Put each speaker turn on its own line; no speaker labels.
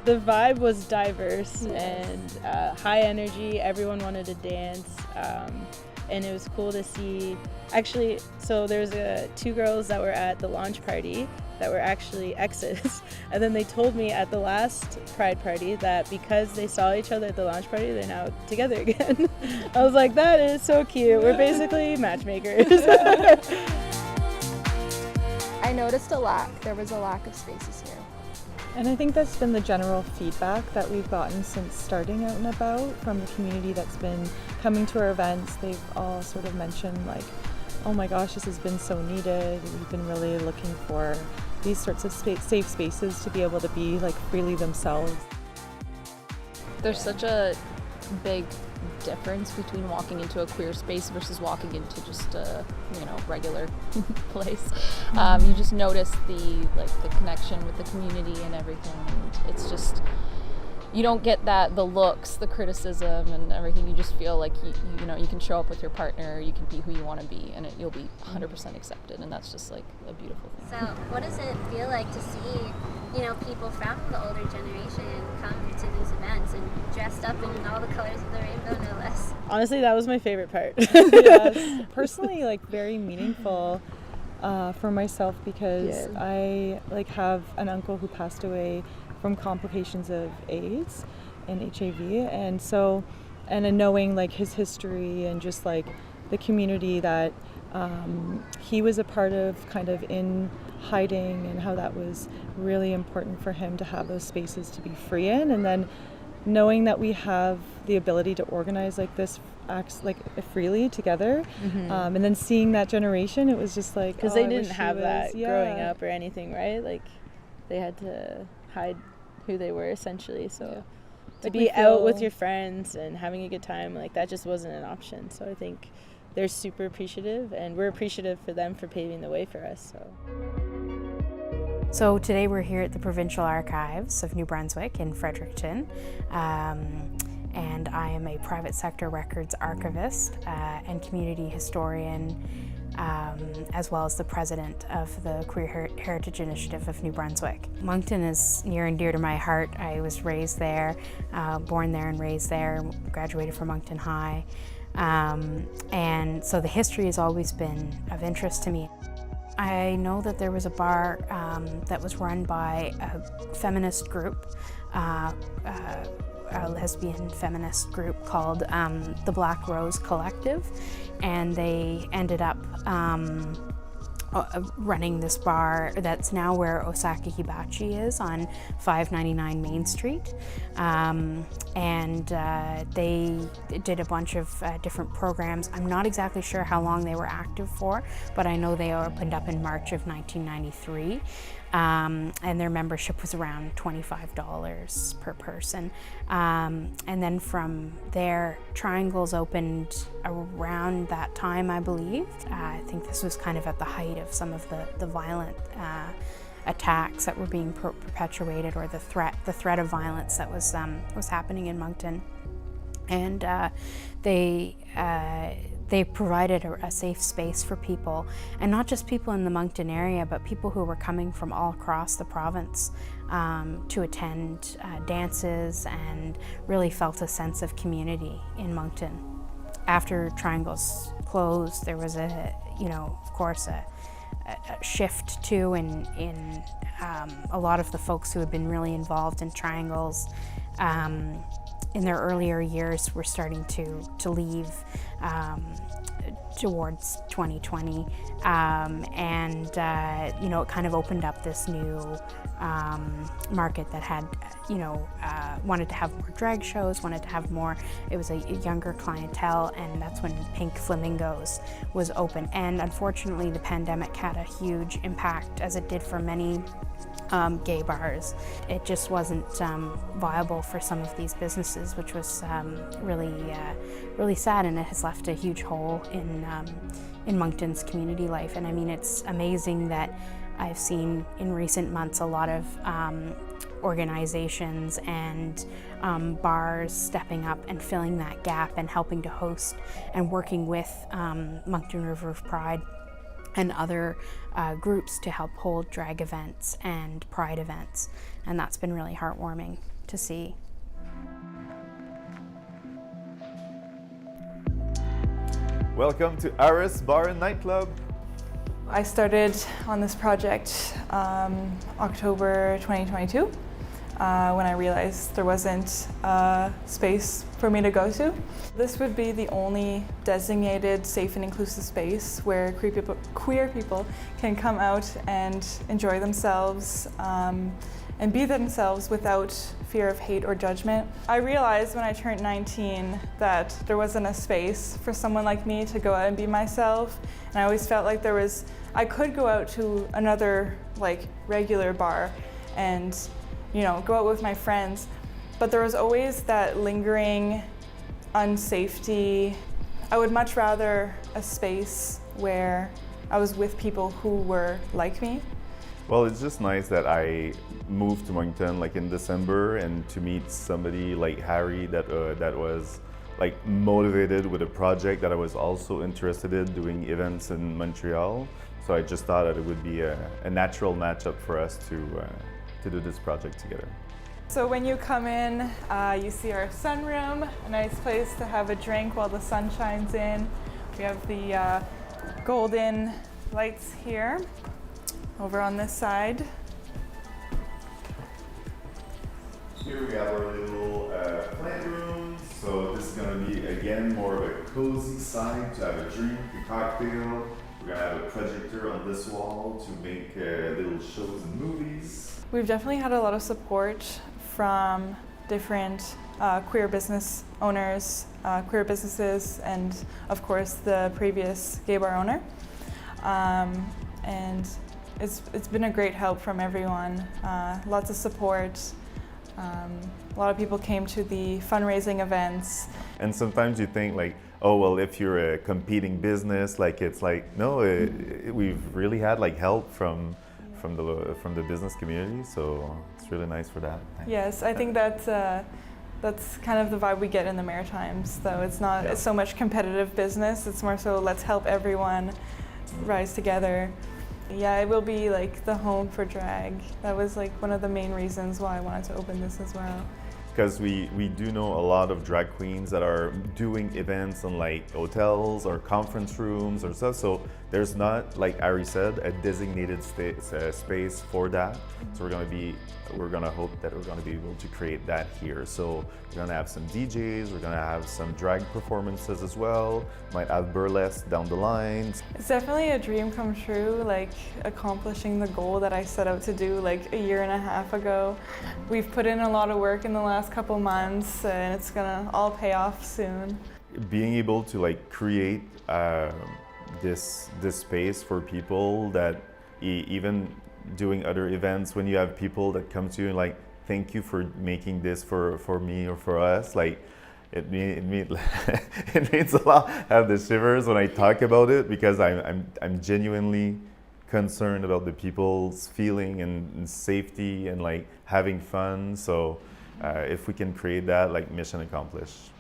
The vibe was diverse and high energy. Everyone wanted to dance, and it was cool to see. Actually, so there's two girls that were at the launch party that were actually exes, and then they told me at the last Pride party that because they saw each other at the launch party, they're now together again. I was like, that is so cute. We're basically matchmakers.
I noticed a lack. There was a lack of spaces here.
And I think that's been the general feedback that we've gotten since starting Out and About from the community that's been coming to our events. They've all sort of mentioned like, oh my gosh, this has been so needed. We've been really looking for these sorts of safe spaces to be able to be like freely themselves.
There's such a big difference between walking into a queer space versus walking into just a regular place. You just notice the connection with the community and everything, and it's just, you don't get the looks, the criticism and everything. You just feel like you can show up with your partner, you can be who you want to be, and you'll be 100% accepted, and that's just like a beautiful thing.
So what does it feel like to see people from the older generation come to these events and dressed up in all the colors of the rainbow, no less?
Honestly, that was my favorite part.
Yes. Personally, like very meaningful for myself because I have an uncle who passed away from complications of AIDS and HIV, and so and knowing like his history and just like the community that he was a part of, kind of in hiding, and how that was really important for him to have those spaces to be free in, and then knowing that we have the ability to organize like this acts like freely together, and then seeing that generation, it was just like,
because they didn't have that growing up or anything, right? Like they had to hide who they were essentially, so to be out with your friends and having a good time, like that just wasn't an option. So I think they're super appreciative, and we're appreciative for them for paving the way for us.
So today we're here at the Provincial Archives of New Brunswick in Fredericton, and I am a private sector records archivist and community historian, as well as the president of the Queer Heritage Initiative of New Brunswick. Moncton is near and dear to my heart. I was raised there, born there and raised there, graduated from Moncton High, and so the history has always been of interest to me. I know that there was a bar that was run by a feminist group, a lesbian feminist group called the Black Rose Collective, and they ended up running this bar that's now where Osaka Hibachi is on 599 Main Street, and they did a bunch of different programs. I'm not exactly sure how long they were active for, but I know they opened up in March of 1993. And their membership was around $25 per person. And then from there, Triangles opened around that time, I believe. I think this was kind of at the height of some of the violent attacks that were being perpetuated, or the threat of violence that was happening in Moncton. And they provided a safe space for people, and not just people in the Moncton area, but people who were coming from all across the province to attend dances, and really felt a sense of community in Moncton. After Triangles closed, there was of course a shift too in a lot of the folks who had been really involved in Triangles in their earlier years were starting to leave towards 2020, and it kind of opened up this new market that had wanted to have more drag shows, wanted to have more. It was a younger clientele, and that's when Pink Flamingos was open. And unfortunately, the pandemic had a huge impact, as it did for many gay bars. It just wasn't viable for some of these businesses, which was really sad, and it has left a huge hole in Moncton's community life. And I mean, it's amazing that I've seen in recent months a lot of organizations and bars stepping up and filling that gap and helping to host and working with Moncton River of Pride and other groups to help hold drag events and pride events, and that's been really heartwarming. to see.
Welcome to Aris Bar and Nightclub.
I started on this project October 2022 when I realized there wasn't a space for me to go to. This would be the only designated safe and inclusive space where queer people can come out and enjoy themselves and be themselves without fear of hate or judgment. I realized when I turned 19 that there wasn't a space for someone like me to go out and be myself, and I always felt like I could go out to another regular bar and go out with my friends, but there was always that lingering unsafety. I would much rather a space where I was with people who were like me.
Well, it's just nice that I moved to Moncton in December, and to meet somebody like Harry that was motivated with a project that I was also interested in, doing events in Montreal. So I just thought that it would be a natural matchup for us to do this project together.
So when you come in, you see our sunroom, a nice place to have a drink while the sun shines in. We have the golden lights here. Over on this side.
Here we have our little plant room. So this is going to be again more of a cozy side to have a drink, a cocktail. We're going to have a projector on this wall to make little shows and movies.
We've definitely had a lot of support from different queer business owners, queer businesses, and of course the previous gay bar owner. And it's been a great help from everyone. Lots of support. A lot of people came to the fundraising events.
And sometimes you think oh well, if you're a competing business, no, we've really had help from the business community. So it's really nice for that.
Yes, I think that's kind of the vibe we get in the Maritimes. Though it's not so much competitive business. It's more so let's help everyone rise together. Yeah, it will be the home for drag. That was one of the main reasons why I wanted to open this as well.
Because we do know a lot of drag queens that are doing events in hotels or conference rooms or stuff. So there's not, like Aris said, a designated space for that. So we're gonna hope that we're gonna be able to create that here. So we're gonna have some DJs, we're gonna have some drag performances as well. Might have burlesque down the line.
It's definitely a dream come true, accomplishing the goal that I set out to do a year and a half ago. We've put in a lot of work in the last couple months, and it's gonna all pay off soon.
Being able to create this space for people that even doing other events, when you have people that come to you and thank you for making this for me or for us, it means a lot. I have the shivers when I talk about it, because I'm genuinely concerned about the people's feeling and safety and having fun. So if we can create that, mission accomplished.